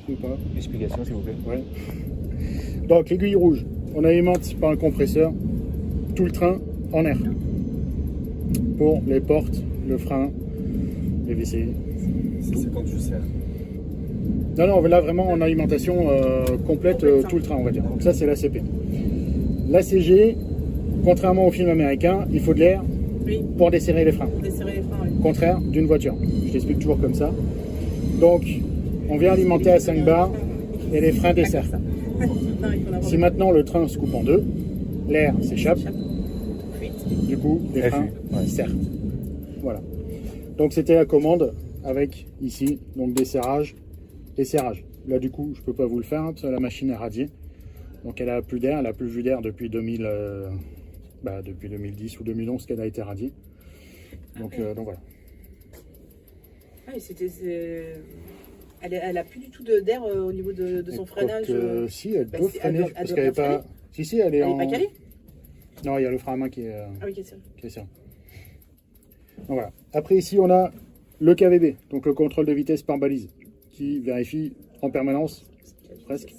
Je sais pas. Explication, s'il vous plaît. Ouais. Donc, l'aiguille rouge, on alimente par un compresseur tout le train en air. Pour les portes, le frein, les WC. C'est quand tu sers. Non, là vraiment en alimentation complète tout le train, on va dire. Donc ça, c'est l'ACP. L'ACG, contrairement au film américain, il faut de l'air pour desserrer les freins. Contraire d'une voiture. Je t'explique toujours comme ça. Donc, on vient alimenter à 5 bars et les freins desserrent. Si maintenant le train se coupe en deux, l'air s'échappe. Du coup, les freins serrent. Voilà. Donc c'était la commande avec ici, donc des serrages et serrages. Là du coup, je peux pas vous le faire parce que la machine est radiée. Donc elle a plus d'air, elle a plus vu d'air depuis 2010 ou 2011 qu'elle a été radiée. Donc voilà. Ah, elle a plus du tout d'air au niveau de son freinage. Si, elle peut freiner parce qu'elle n'est pas. Si, elle est pas calée. Non, il y a le frein à main qui est. Qui est serré. Donc voilà. Après ici, on a le KVB, donc le contrôle de vitesse par balise, qui vérifie en permanence, presque,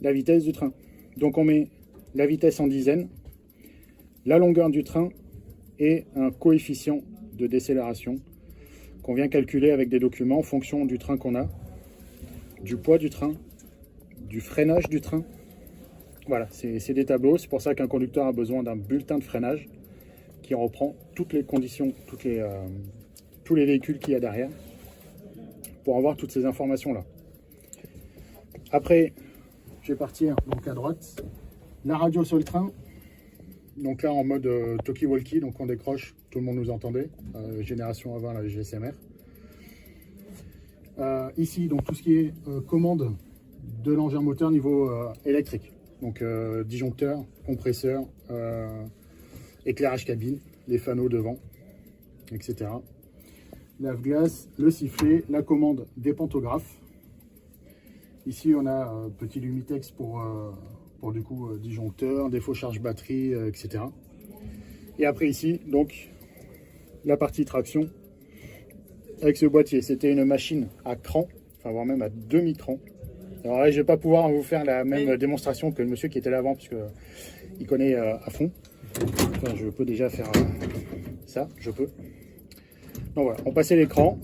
la vitesse du train. Donc on met la vitesse en dizaines, la longueur du train et un coefficient de décélération qu'on vient calculer avec des documents en fonction du train qu'on a, du poids du train, du freinage du train. Voilà, c'est des tableaux. C'est pour ça qu'un conducteur a besoin d'un bulletin de freinage qui reprend toutes les conditions, tous les véhicules qu'il y a derrière pour avoir toutes ces informations-là. Après, je vais partir donc à droite. La radio sur le train. Donc là, en mode talkie-walkie, donc on décroche, tout le monde nous entendait. Génération avant, la GSMR. Ici, donc tout ce qui est commande de l'engin moteur niveau électrique. Donc disjoncteur, compresseur, éclairage cabine, les fanaux devant, etc. Lave-glace, le sifflet, la commande des pantographes. Ici, on a petit Lumitex pour du coup disjoncteur, défaut charge batterie, etc. Et après ici, donc, la partie traction avec ce boîtier. C'était une machine à cran, enfin voire même à demi-cran. Alors là, je ne vais pas pouvoir vous faire la même démonstration que le monsieur qui était là avant, puisque il connaît à fond. Enfin, je peux déjà faire ça, je peux. Donc voilà, on passait l'écran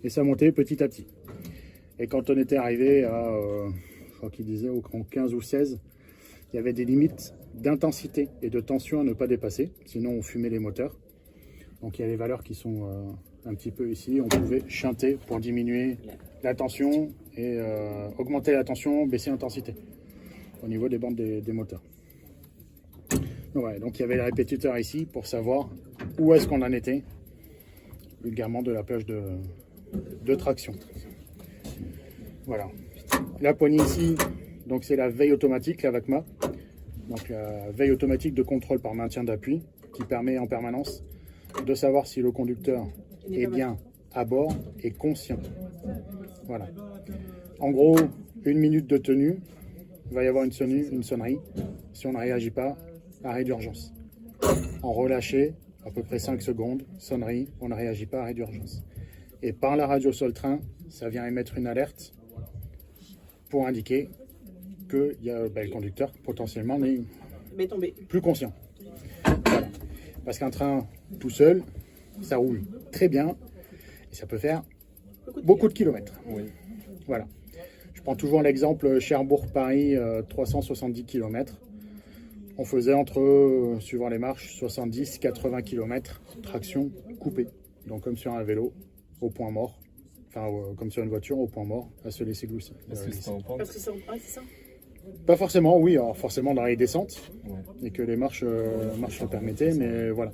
et ça montait petit à petit. Et quand on était arrivé à, je crois qu'il disait au cran 15 ou 16, il y avait des limites d'intensité et de tension à ne pas dépasser, sinon on fumait les moteurs. Donc il y a les valeurs qui sont un petit peu ici, on pouvait chanter pour diminuer la tension et augmenter la tension, baisser l'intensité au niveau des bandes des moteurs. Donc il y avait le répétiteur ici pour savoir où est-ce qu'on en était, vulgairement de la plage de traction. Voilà. La poignée ici, donc c'est la veille automatique, la VACMA. Donc la veille automatique de contrôle par maintien d'appui qui permet en permanence de savoir si le conducteur est bien à bord et conscient. Voilà. En gros, 1 minute de tenue, il va y avoir une sonnerie. Si on ne réagit pas, arrêt d'urgence. En relâché, à peu près 5 secondes, sonnerie, on ne réagit pas, arrêt d'urgence. Et par la radio sur le train, ça vient émettre une alerte pour indiquer que le conducteur potentiellement n'est plus conscient. Voilà. Parce qu'un train tout seul, ça roule très bien et ça peut faire beaucoup de kilomètres. Oui. Voilà. Je prends toujours l'exemple Cherbourg-Paris, 370 km. On faisait entre, suivant les marches, 70-80 km, traction coupée. Donc comme sur un vélo, au point mort. Enfin, comme sur une voiture, au point mort, à se laisser glisser. Parce que c'est ça. Pas forcément, oui. Alors forcément dans les descentes, et que les marches le permettaient, mais voilà.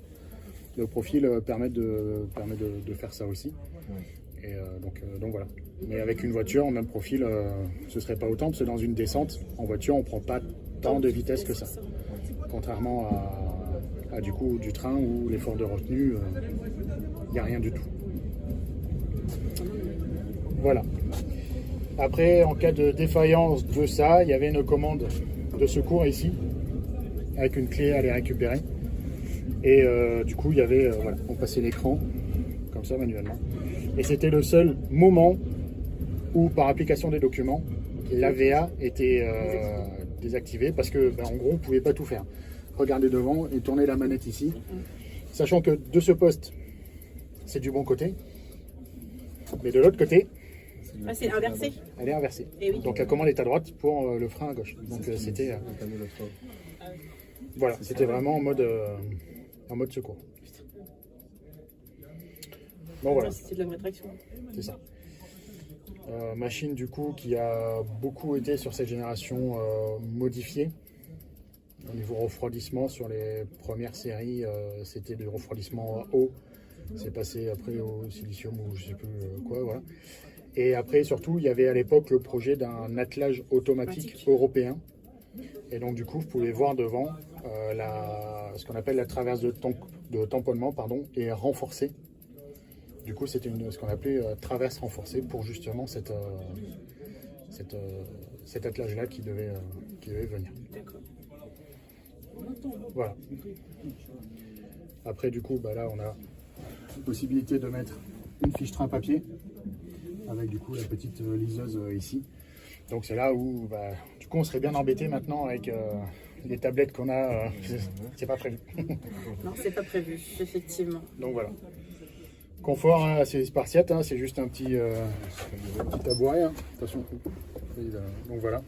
Le profil permet de faire ça aussi. Et donc voilà. Mais avec une voiture, même profil, ce serait pas autant, parce que dans une descente, en voiture, on prend pas tant de vitesse que ça. Contrairement à du coup du train où l'effort de retenue, il n'y a rien du tout. Voilà. Après, en cas de défaillance de ça, il y avait une commande de secours ici, avec une clé à les récupérer. Et du coup, il y avait, voilà, on passait l'écran comme ça manuellement. Et c'était le seul moment où, par application des documents, l'AVA était désactivée parce que, en gros, on ne pouvait pas tout faire. Regarder devant et tourner la manette ici. Sachant que de ce poste, c'est du bon côté. Mais de l'autre côté, c'est inversé. elle est inversée. Et oui. Donc la commande est à droite pour le frein à gauche. Donc c'était voilà, c'était vraiment en mode secours. Bon voilà, C'est de la vraie traction. c'est ça. Machine du coup qui a beaucoup été sur cette génération modifiée. Au niveau refroidissement, sur les premières séries, c'était du refroidissement haut. C'est passé après au silicium ou je sais plus quoi, voilà. Et après, surtout, il y avait à l'époque le projet d'un attelage automatique européen. Et donc, du coup, vous pouvez voir devant ce qu'on appelle la traverse de tamponnement, est renforcée. Du coup, c'était ce qu'on appelait traverse renforcée pour justement cet attelage-là qui devait venir. D'accord. Voilà. Après, du coup, là, on a la possibilité de mettre une fiche train papier avec du coup la petite liseuse ici. Donc c'est là où du coup on serait bien embêté maintenant avec les tablettes qu'on a. C'est pas prévu. Non, c'est pas prévu, effectivement. Donc voilà. Confort assez spartiate, c'est juste un petit tabouret. Attention. Donc voilà.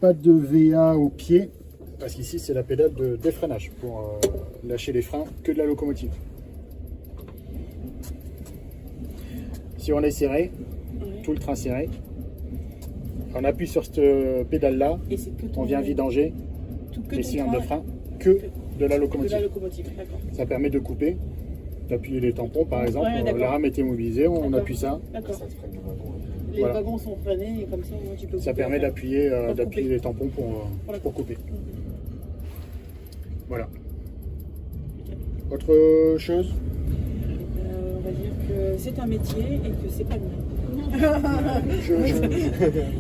Pas de VA au pied, parce qu'ici c'est la pédale de défreinage pour lâcher les freins que de la locomotive. Si on est serré, tout le train serré, on appuie sur cette pédale-là, on vient vidanger les cylindres de frein que de la locomotive. Ça permet de couper, d'appuyer les tampons par exemple. La rame est immobilisée, on appuie ça. Les wagons sont freinés et comme ça, tu peux. Ça permet d'appuyer les tampons pour couper. Voilà. Autre chose? On va dire que c'est un métier et que c'est pas bien.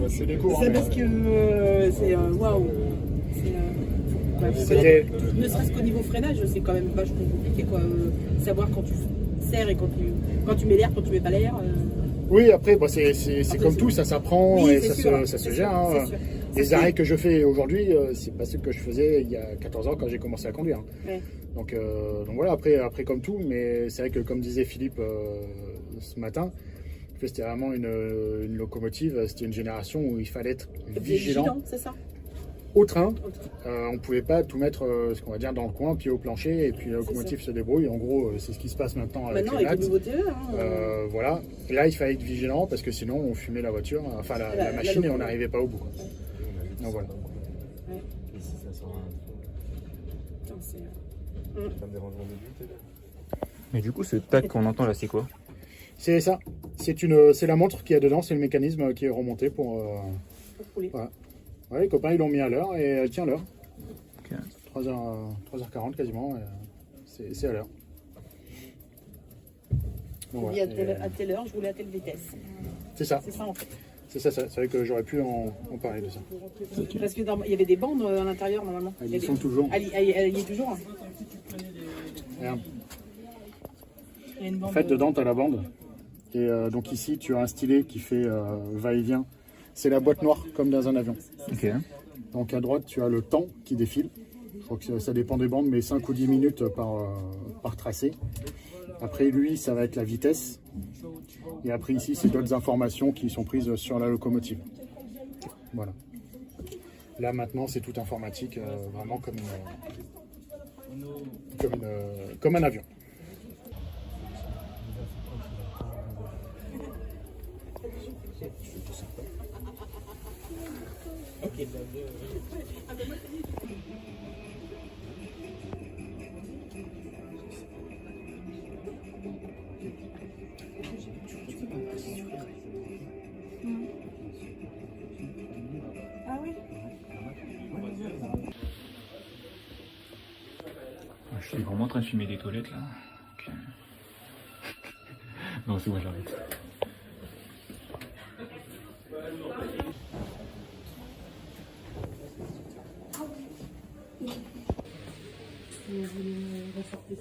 C'est des cours. C'est parce que c'est waouh. Ne serait-ce qu'au niveau freinage, c'est quand même vachement compliqué quoi. Savoir quand tu serres et quand tu mets l'air, quand tu mets pas l'air. Oui, après, c'est comme tout, ça s'apprend oui, et ça se gère. Les arrêts que je fais aujourd'hui, c'est pas ce que je faisais il y a 14 ans quand j'ai commencé à conduire. Ouais. Donc voilà, après comme tout, mais c'est vrai que comme disait Philippe ce matin, c'était vraiment une locomotive, c'était une génération où il fallait être vigilant. C'est ça. Au train, on ne pouvait pas tout mettre ce qu'on va dire dans le coin, pied au plancher, et puis la locomotive se débrouille. En gros, c'est ce qui se passe maintenant avec les avec le nouveau TE. voilà. Et là, il fallait être vigilant parce que sinon, on fumait la voiture, enfin la machine, et on n'arrivait pas au bout. Quoi. Donc voilà. Ouais. Ici, ça sort Mais du coup, ce tac qu'on entend là, c'est quoi? C'est ça. C'est la montre qui est dedans, c'est le mécanisme qui est remonté pour rouler. Voilà. Ouais, les copains ils l'ont mis à l'heure et elle tient l'heure. Okay. 3h40 quasiment, c'est à l'heure. Bon, à telle heure, je roulais à telle vitesse. C'est ça. C'est ça en fait. C'est ça, c'est vrai que j'aurais pu en parler de ça. Okay. Parce qu'il y avait des bandes à l'intérieur normalement. Elles y sont toujours. Elle y est toujours. Hein. Regarde. Il y a une bande en fait, dedans, tu as la bande. Et donc ici, tu as un stylet qui fait va-et-vient. C'est la boîte noire, comme dans un avion. Okay. Donc à droite, tu as le temps qui défile. Je crois que ça dépend des bandes, mais 5 ou 10 minutes par tracé. Après, lui, ça va être la vitesse. Et après, ici, c'est d'autres informations qui sont prises sur la locomotive. Voilà. Là, maintenant, c'est tout informatique, vraiment comme un avion. Ah oui. Je suis vraiment en train de fumer des toilettes là. Okay. Non, c'est moi, j'arrête. vous voulez me ressortir.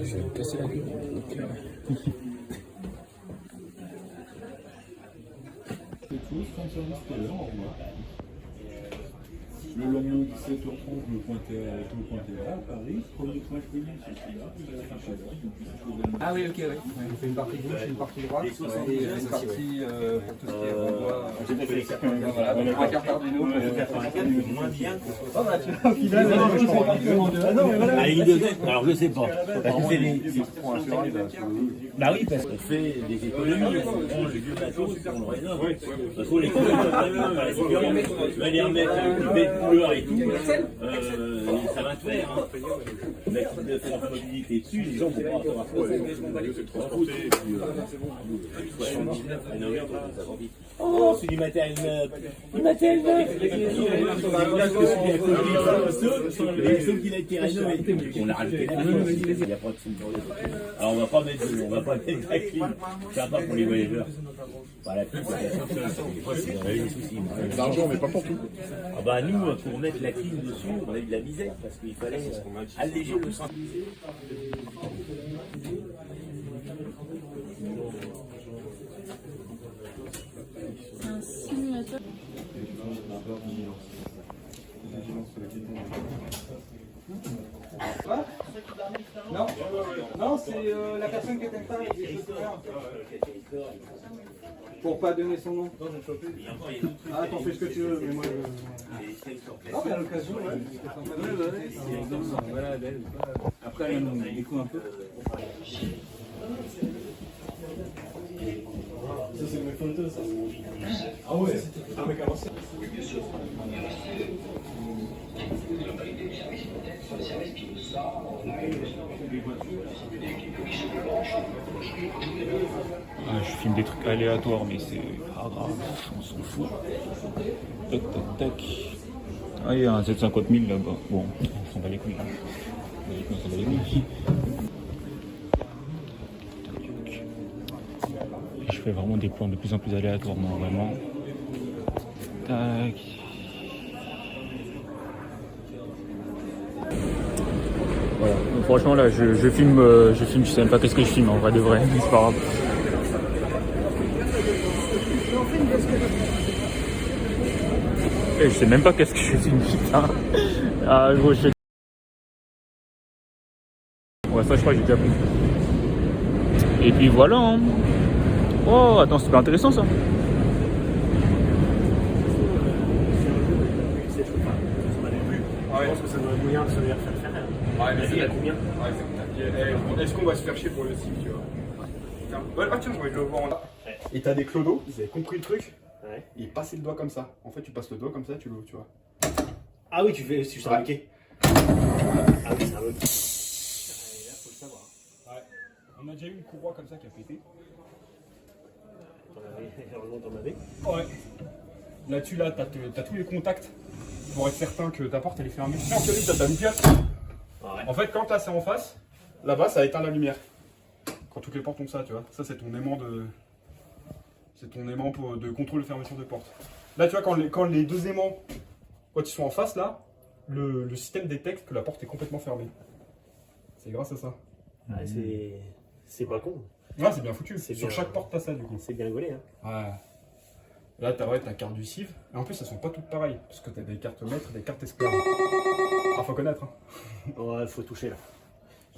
J'ai cassé la gueule. Le lendemain, 17h30, je me pointais à Paris. Premier point fini, c'est celui-là. Ah oui, ok, ouais. On fait une partie gauche, une partie droite, et une partie pour tout ce qui est renvoi. Voilà, donc un quart d'Arduino. Moins bien. Ah bah tu vois, au final, je prends pas La ligne de tête, alors je sais pas. Parce que c'est des. Bah oui, parce qu'on fait des économies, on prend les vieux bateaux, on le rénove. Parce qu'on les couleurs, tu vas les remettre avec des couleurs et tout, ça va te faire. Mettre une transportabilité dessus, les gens vont pas avoir oh, c'est du matériel neuf. Du matériel neuf. Sauf qu'il a été rénové. On l'a rajouté là. Il n'y a pas de sous. Alors on va pas mettre la clim. C'est pas pour les voyageurs. Bah, la clim, c'est des soucis. L'argent, mais pas pour tout. Ah bah nous, pour mettre la clim dessus, on a eu de la misère parce qu'il fallait alléger le sang. Un simulateur. Non, non, c'est la personne qui est pas les chauffeurs. Pour pas donner son nom. Ah, t'en fais ce que tu veux, mais moi non, mais à l'occasion, ouais. Voilà, belle. Après, on découvre un peu. Ça, c'est mes photos, ça. Ah ouais. Ah, mais comment ça? Ah, je filme des trucs aléatoires, mais c'est pas grave, on s'en fout. Tac, tac, tac. Ah, il y a un 750 000 là-bas. Bon, on s'en bat les couilles. On s'en bat les couilles. Je fais vraiment des plans de plus en plus aléatoirement, vraiment. Tac. Voilà. Donc, franchement là je filme, je sais même pas qu'est-ce que je filme en vrai de vrai, c'est pas grave. Et je sais même pas qu'est-ce que je filme, putain. Ah gros, je... Ouais, ça je crois que j'ai déjà pris. Et puis voilà hein. Oh attends, c'est super intéressant ça. Je pense que ça doit être moyen de se faire faire. Ouais, mais c'est combien? Est-ce qu'on va se faire chier pour le sim, tu vois? Ah tiens, j'ai envie de le voir en là. Et t'as des clodos, ils avaient compris le truc. Ouais. Ils passaient le doigt comme ça. En fait, tu passes le doigt comme ça, tu l'ouvres, tu vois. Ah oui, tu fais, c'est un bloqué. Ah oui, c'est un bloqué. Là, faut le savoir. Ouais. On a déjà eu une courroie comme ça qui a pété. Heureusement, t'en avais. Ouais. Là-dessus, là, t'as tous les contacts pour être certain que ta porte elle est fermée. En théorie, t'as ta lumière. Ouais. En fait, quand là c'est en face, là-bas ça éteint la lumière. Quand toutes les portes ont ça, tu vois. Ça, c'est ton aimant de. C'est ton aimant de contrôle de fermeture de porte. Là, tu vois, quand les deux aimants, quand ils sont en face, là, le système détecte que la porte est complètement fermée. C'est grâce à ça. Ouais, c'est pas con. Ouais, c'est bien foutu. Sur bien, chaque porte, t'as ça, du coup. C'est bien rigolé, hein. Ouais. Là, t'as carte du CIV. Et en plus, elles sont pas toutes pareilles. Parce que t'as des cartes maîtres et des cartes experts. Ah, faut connaître. Hein. Ouais, faut toucher, là.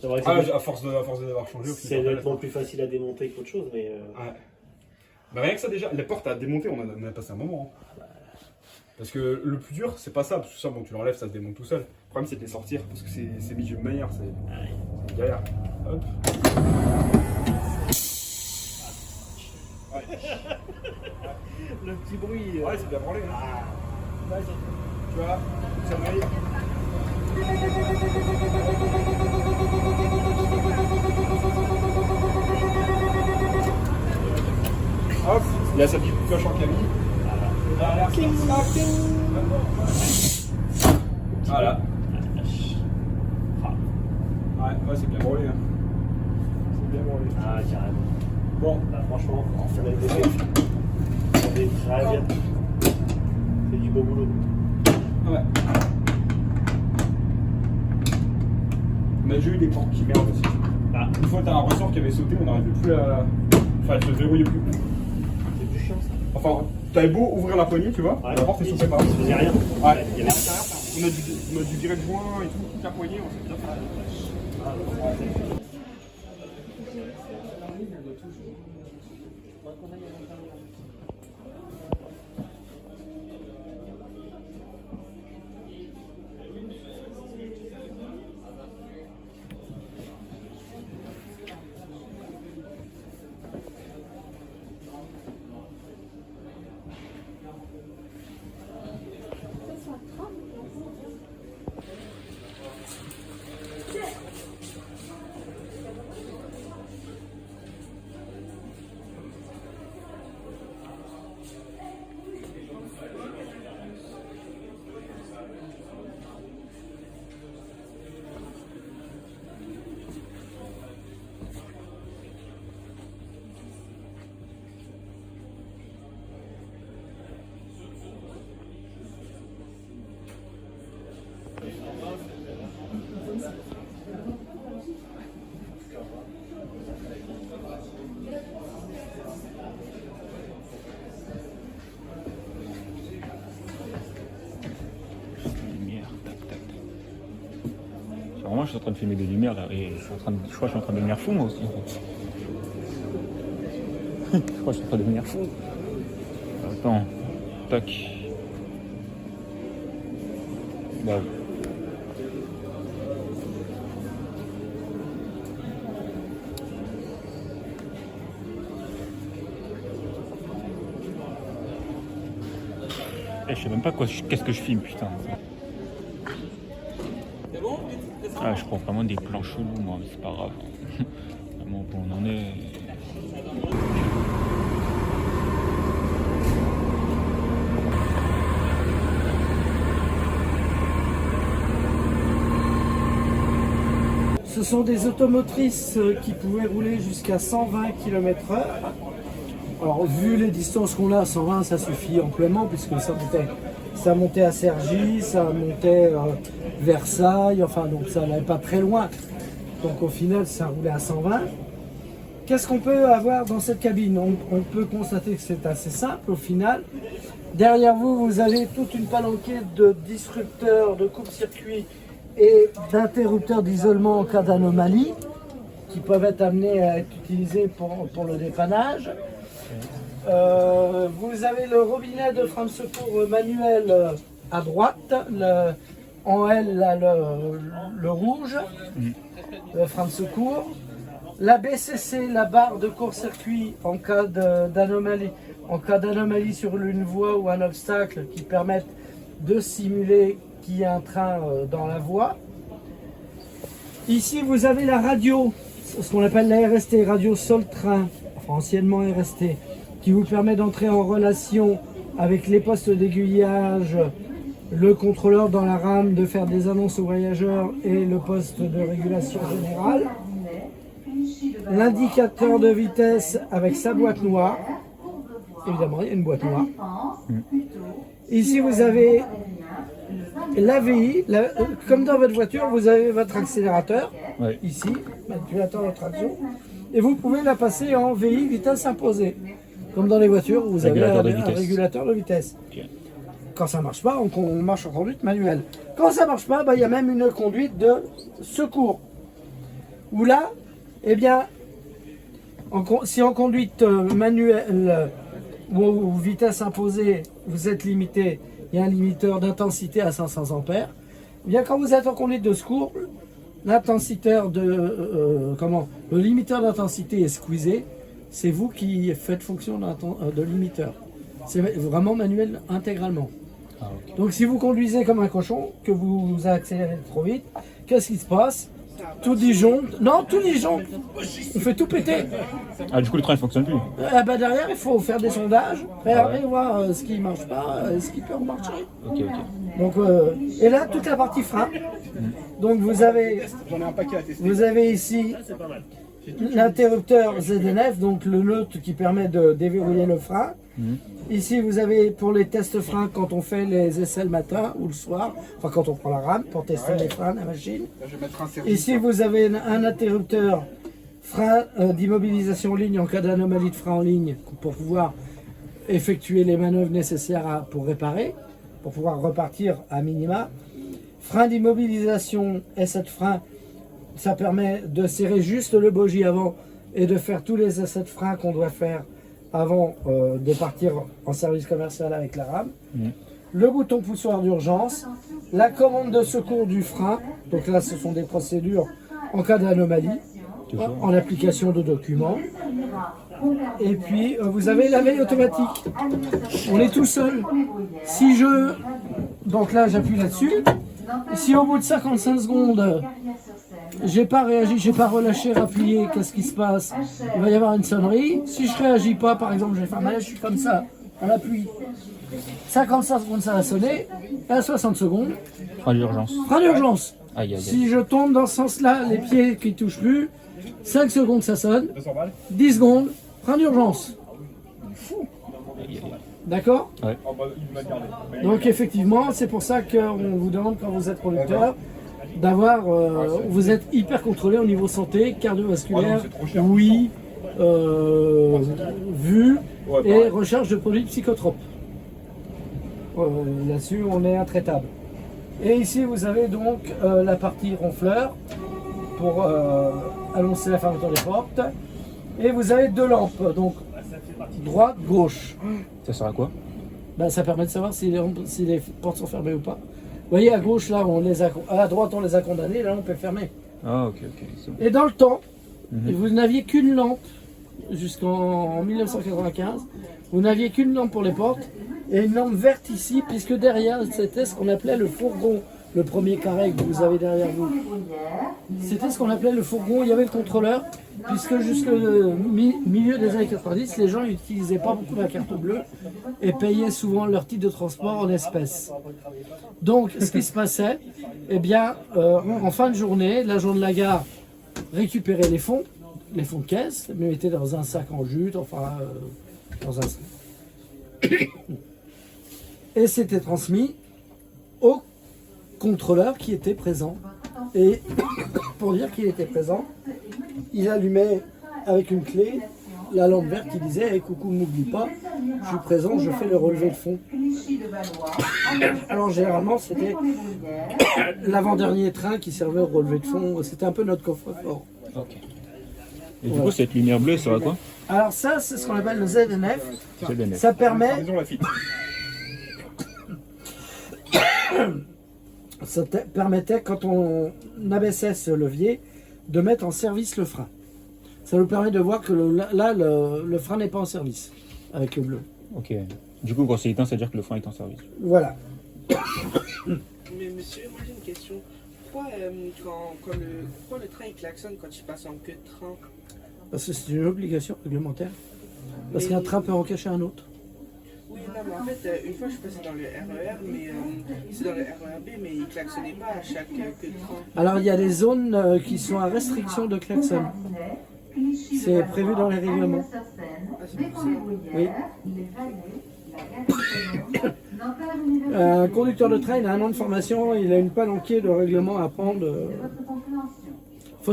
À force d'avoir changé, c'est nettement plus facile à démonter qu'autre chose, mais. Ouais. Bah, rien que ça, déjà, les portes à démonter, on en a passé un moment. Hein. Parce que le plus dur, c'est pas ça. Parce que ça, bon, tu l'enlèves, ça se démonte tout seul. Le problème, c'est de les sortir. Parce que c'est mis d'une manière. C'est galère. Hop. Le petit bruit. Ouais, c'est bien branlé. Hein. Tu vois, ça brille. Hop, il y a sa petite cloche en cabine. Voilà. Voilà. Ouais, c'est bien brûlé. Hein. C'est bien brûlé. Ah, carrément. Bon, Bah, franchement, ça va être des très bien. C'est du beau boulot. ouais. On a déjà eu des portes qui merdent aussi. Ah. Une fois, t'as un ressort qui avait sauté, on n'arrivait plus à. Enfin, elle se verrouillait plus. C'est plus chiant ça. Enfin, t'avais beau ouvrir la poignée, tu vois, Ouais. la porte ne s'ouvrait pas. Ça faisait rien. Ouais. Il y avait On a dû virer le joint et tout, toute la poignée, on s'est bien fait. Lumière, tac, tac, tac. Vraiment, je suis en train de filmer des lumières là, et je crois que je suis en train de devenir fou moi aussi. Je crois que je suis en train de devenir fou. Attends, tac. Bah oui. Je sais même pas qu'est-ce que je filme, putain. Ah, je prends vraiment des plans chelous, moi, mais c'est pas grave. Vraiment, où on en est. Ce sont des automotrices qui pouvaient rouler jusqu'à 120 km/h. Alors, vu les distances qu'on a, 120 ça suffit amplement, puisque ça montait à Cergy, ça montait Versailles, enfin, donc ça n'allait pas très loin. Donc, au final, ça roulait à 120. Qu'est-ce qu'on peut avoir dans cette cabine? On peut constater que c'est assez simple au final. Derrière vous, vous avez toute une palanquée de disrupteurs, de coupe-circuit et d'interrupteurs d'isolement en cas d'anomalie qui peuvent être amenés à être utilisés pour le dépannage. Vous avez le robinet de frein de secours manuel à droite, en L là, le rouge, le frein de secours. La BCC, la barre de court-circuit en cas d'anomalie, sur une voie ou un obstacle qui permettent de simuler qu'il y a un train dans la voie. Ici, vous avez la radio, ce qu'on appelle la RST, radio sol-train, enfin, anciennement RST, qui vous permet d'entrer en relation avec les postes d'aiguillage, le contrôleur dans la rame, de faire des annonces aux voyageurs et le poste de régulation générale. L'indicateur de vitesse avec sa boîte noire. Évidemment, il y a une boîte noire. Ici, vous avez l'AVI. Comme dans votre voiture, vous avez votre accélérateur. Ouais. Ici, manipulateur de traction. Et vous pouvez la passer en VI, vitesse imposée. Comme dans les voitures, vous avez un régulateur de vitesse. Okay. Quand ça ne marche pas, on marche en conduite manuelle. Quand ça ne marche pas, il y a même une conduite de secours. Où là, eh bien, si en conduite manuelle ou vitesse imposée, vous êtes limité, il y a un limiteur d'intensité à 500 ampères. Eh bien, quand vous êtes en conduite de secours, le limiteur d'intensité est squeezé. C'est vous qui faites fonction de limiteur. C'est vraiment manuel intégralement. Ah, okay. Donc si vous conduisez comme un cochon, que vous accélérez trop vite, qu'est-ce qui se passe? tout disjoncte. Non, tout disjoncte. On fait tout péter. Ah, du coup, le train, il fonctionne plus. Bah derrière, il faut faire des sondages, regarder, voir ce qui marche pas, ce qui peut remarcher. Ok, ok. Donc, et là, toute la partie frein. Donc, vous avez ici l'interrupteur ZNF, donc le neutre qui permet de déverrouiller le frein. Ici, vous avez pour les tests freins quand on fait les essais le matin ou le soir, enfin quand on prend la rame pour tester les freins de la machine. Ici, vous avez un interrupteur frein d'immobilisation en ligne en cas d'anomalie de frein en ligne pour pouvoir effectuer les manœuvres nécessaires pour réparer, pour pouvoir repartir à minima. Frein d'immobilisation essai de frein, ça permet de serrer juste le bogie avant et de faire tous les essais de frein qu'on doit faire avant de partir en service commercial avec la rame. Le bouton poussoir d'urgence, la commande de secours du frein, donc là ce sont des procédures en cas d'anomalie, en application de documents. Et puis vous avez la veille automatique, on est tout seul. Si je... Donc là j'appuie là-dessus, si au bout de 55 secondes, j'ai pas réagi, j'ai pas relâché, rappuyé, qu'est-ce qui se passe? Il va y avoir une sonnerie. Si je réagis pas, par exemple, je vais faire mal, je suis comme ça, on appuie. 55 secondes, ça va sonner. Et à 60 secondes, Frein d'urgence. frein d'urgence. Aïe, aïe, aïe. Si je tombe dans ce sens-là, les pieds qui touchent plus, 5 secondes, ça sonne. 10 secondes, frein d'urgence. Aïe, aïe, aïe. D'accord? Ouais. Donc effectivement, c'est pour ça qu'on vous demande quand vous êtes conducteur d'avoir, vous êtes hyper contrôlé au niveau santé, cardiovasculaire, oui, vue et recherche de produits psychotropes. Là-dessus, on est intraitable. Et ici, vous avez donc la partie ronfleur pour annoncer la fermeture des portes. Et vous avez deux lampes, donc droite, gauche. Ça sert à quoi? Ben, ça permet de savoir si les portes sont fermées ou pas. Vous voyez, à gauche, là, à droite, on les a condamnés, là, on peut fermer. Ah, ok, ok. C'est bon. Et dans le temps, vous n'aviez qu'une lampe jusqu'en 1995. Vous n'aviez qu'une lampe pour les portes et une lampe verte ici, puisque derrière, c'était ce qu'on appelait le fourgon. Le premier carré que vous avez derrière vous. C'était ce qu'on appelait le fourgon. Il y avait le contrôleur, puisque jusqu'au milieu des années 90, les gens n'utilisaient pas beaucoup la carte bleue et payaient souvent leur titre de transport en espèces. Donc, ce qui se passait, eh bien, en fin de journée, l'agent de la gare récupérait les fonds de caisse, les mettait dans un sac en jute, enfin, dans un sac. Et c'était transmis au contrôleur qui était présent. Et pour dire qu'il était présent, il allumait avec une clé la lampe verte qui disait hey, coucou, n'oublie pas, je suis présent, je fais le relevé de fond. Alors généralement c'était l'avant-dernier train qui servait au relevé de fond, c'était un peu notre coffre-fort. Ok. Et du coup, cette lumière bleue, ça va quoi? Alors ça, c'est ce qu'on appelle le ZNF. ZNF. Ça permet... Ça permettait, quand on abaissait ce levier, de mettre en service le frein. Ça nous permet de voir que le frein n'est pas en service, avec le bleu. Ok. Du coup, quand c'est éteint, ça veut dire que le frein est en service. Voilà. Mais monsieur, moi j'ai une question. Pourquoi, pourquoi le train il klaxonne quand il passe en queue de train? Parce que c'est une obligation réglementaire. Parce qu'un train peut en cacher un autre. Oui, non, mais en fait, une fois je suis passé dans le RER, mais c'est dans le RERB, mais il klaxonnait pas à chaque queue de train. Alors il y a des zones qui sont à restriction de klaxon. C'est prévu dans les règlements. Ah, c'est pour ça. Oui. Un conducteur de train, il a un an de formation, il a une palanquée de règlements à prendre. Faut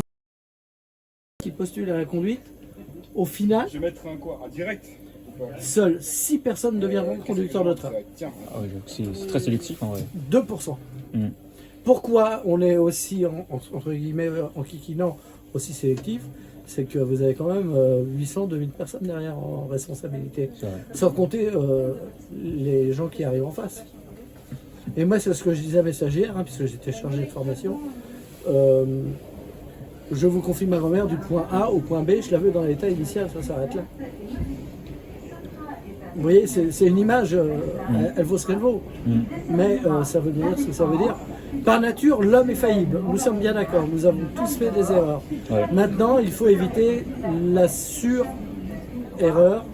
qu'il postule à la conduite. Au final, Je vais mettre un quoi? Un direct? seules 6 personnes deviendront conducteurs de train. Tiens. Ah ouais, c'est très sélectif en vrai. 2%. Mm. Pourquoi on est aussi, entre guillemets, en kikinant, aussi sélectif? C'est que vous avez quand même 800, 2000 personnes derrière en responsabilité. Sans compter les gens qui arrivent en face. Et moi, c'est ce que je disais à mes stagiaires, puisque j'étais chargé de formation. Je vous confie ma grand-mère du point A au point B, je la veux dans l'état initial, ça s'arrête là. Vous voyez, c'est une image, elle vaut ce qu'elle vaut. Mais ça veut dire ce que ça veut dire. Par nature, l'homme est faillible. Nous sommes bien d'accord. Nous avons tous fait des erreurs. Ouais. Maintenant, il faut éviter la sur-erreur.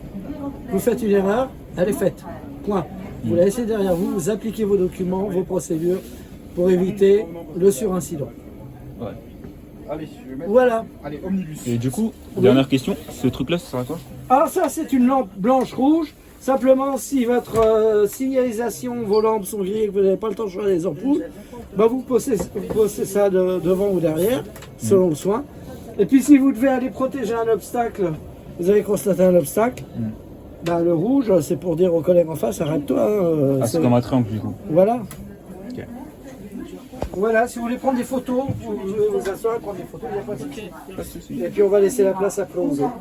Vous faites une erreur, elle est faite. Point. Vous la laissez derrière vous, vous appliquez vos documents, vos procédures pour éviter le surincident. Ouais. Allez, je vais mettre. Voilà. Allez, omnibus. Et du coup, dernière question, ce truc-là, ça sert à quoi? Alors ça, c'est une lampe blanche-rouge. Simplement, si votre signalisation, vos lampes sont grillées et que vous n'avez pas le temps de changer les ampoules, bah vous posez ça devant ou derrière, selon le soin. Et puis si vous devez aller protéger un obstacle, vous avez constaté un obstacle, bah, le rouge, c'est pour dire aux collègues en face, arrête-toi. Ah, c'est comme un triangle du coup. Voilà. Ok. Voilà, si vous voulez prendre des photos, vous pouvez vous asseoir et prendre des photos, il n'y a pas de souci. Et puis on va laisser la place après aux autres.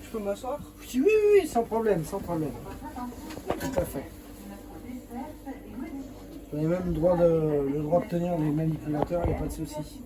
Je peux m'asseoir? Oui, sans problème, sans problème. Tout à fait. Vous avez même le droit de tenir les manipulateurs, il n'y a pas de souci.